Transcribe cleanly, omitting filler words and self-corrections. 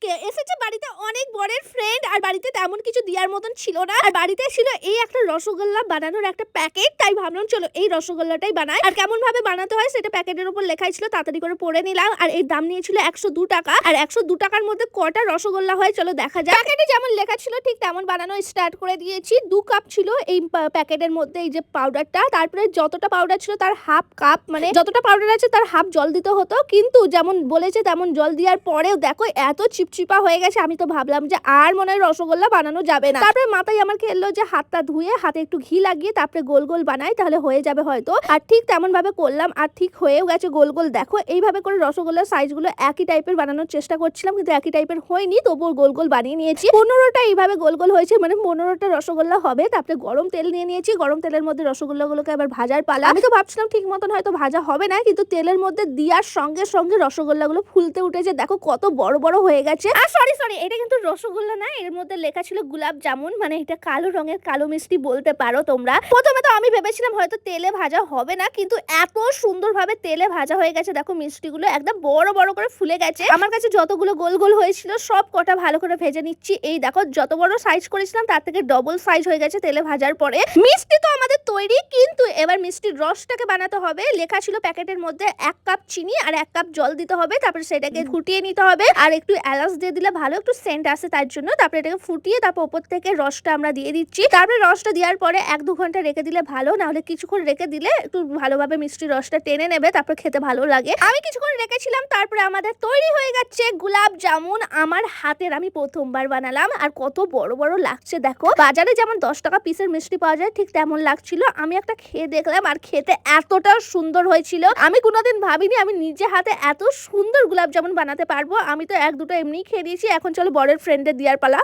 আজকে এসেছে বাড়িতে অনেক বড়ের ফ্রেন্ড, আর বাড়িতে তেমন কিছু দেওয়ার মতন ছিল না, আর বাড়িতে ছিল এই একটা রসগোল্লা বানানোর একটা প্যাকেট। তাই ভাবলাম চলো এই রসগোল্লাটাই বানাই। আর কেমন ভাবে বানাতে হয় সেটা প্যাকেটের উপর লেখাই ছিল, তাড়াতাড়ি করে পড়ে নিলাম। আর এর দাম নিয়েছিল 102 টাকা। আর 102 টাকার মধ্যে কটা রসগোল্লা হয় চলো দেখা যাক। প্যাকেটে যেমন লেখা ছিল ঠিক তেমন বানানো স্টার্ট করে দিয়েছি। 2 কাপ ছিল এই প্যাকেটের মধ্যে এই যে পাউডারটা, তারপরে যতটা পাউডার ছিল তার হাফ কাপ, মানে যতটা পাউডার আছে তার হাফ জল দিতে হতো, কিন্তু যেমন বলেছে তেমন জল দেওয়ার পরেও দেখো এত চিপচিপা হয়ে গেছে। আমি তো ভাবলাম যে আর মনে হয় রসগোল্লা বানানো যাবে না। তারপরে মাথায় আমার খেললো যে হাতটা ধুয়ে হাতে একটু ঘি লাগিয়ে তারপরে গোল গোল বানাই, তাহলে হয়ে যাবে হয়তো। আর ঠিক তেমন ভাবে করলাম, আর ঠিক হয়েও গেছে গোল গোল। দেখো এইভাবে করে রসগোল্লার সাইজগুলো একই টাইপের বানানোর চেষ্টা করছিলাম, কিন্তু একই টাইপের হয়নি, তবুও গোল গোল বানিয়ে নিয়েছি। 15টা এইভাবে গোল গোল হয়েছে, মানে 15টা রসগোল্লা হবে। তারপরে গরম তেল নিয়ে নিয়েছি, গরম তেলের মধ্যে রসগোল্লাগুলোকে আবার ভাজার পালা। আমি তো ভাবছিলাম ঠিক মতন হয়তো ভাজা হবে না, কিন্তু তেলের মধ্যে দেওয়ার সঙ্গে সঙ্গে রসগোল্লাগুলো ফুলতে উঠেছে। দেখো কত বড় বড় হয়ে গেছে। আর সরি এটা কিন্তু রসগোল্লা না, এর মধ্যে লেখা ছিল গোলাপ জামুন, মানে এটা কালো রঙের কালো মিষ্টি বলতে পারো তোমরা। প্রথমে তো আমি ভেবেছিলাম হয়তো তেলে ভাজা হবে না, কিন্তু এত সুন্দরভাবে তেলে ভাজা হয়ে গেছে। দেখো মিষ্টিগুলো একদম বড় বড় করে ফুলে গেছে। আমার কাছে যতগুলো গোল গোল হয়েছিল সব কটা ভালো করে ভেজে নিচ্ছি। এই দেখো যত বড় সাইজ করেছিলাম তার থেকে ডবল সাইজ হয়ে গেছে তেলে ভাজার পরে। মিষ্টি তো আমাদের তৈরি, কিন্তু এবার মিষ্টির রসটাকে বানাতে হবে। লেখা ছিল প্যাকেটের মধ্যে 1 কাপ চিনি আর 1 কাপ জল দিতে হবে, তারপরে সেটাকে ফুটিয়ে নিতে হবে। আর একটু এলাচ দিয়ে দিলে ভালো একটু সেন্ট আসে তার জন্য। তারপরে এটাকে ফুটিয়ে তারপর উপর থেকে রসটা আমরা দিয়ে দিচ্ছি। তারপরে রসটা দেওয়ার পরে 1-2 ঘন্টা রেখে দিলে ভালো, না হলে কিছুক্ষণ রেখে দিলে একটু ভালোভাবে মিষ্টি রসটা টেনে নেবে, তারপর খেতে ভালো লাগে। আমি কিছুক্ষণ রেখেছিলাম, তারপরে আমাদের তৈরি হয়ে যাচ্ছে গোলাপ জামুন। আমার হাতের আমি প্রথমবার বানালাম, আর কত বড় বড় লাগছে দেখো। বাজারে যেমন 10 টাকা পিসের মিষ্টি পাওয়া যায় ঠিক তেমন লাগছিল। আমি একটা খেয়ে দেখলাম, আর খেতে এতটা সুন্দর হয়েছিল। আমি কোনোদিন ভাবিনি আমি নিজে হাতে এত সুন্দর গোলাপ জামুন বানাতে পারবো। আমি তো 1-2টা এমনিই খেয়ে দিয়েছি। এখন চলো বরের ফ্রেন্ডের দেওয়ার পালা।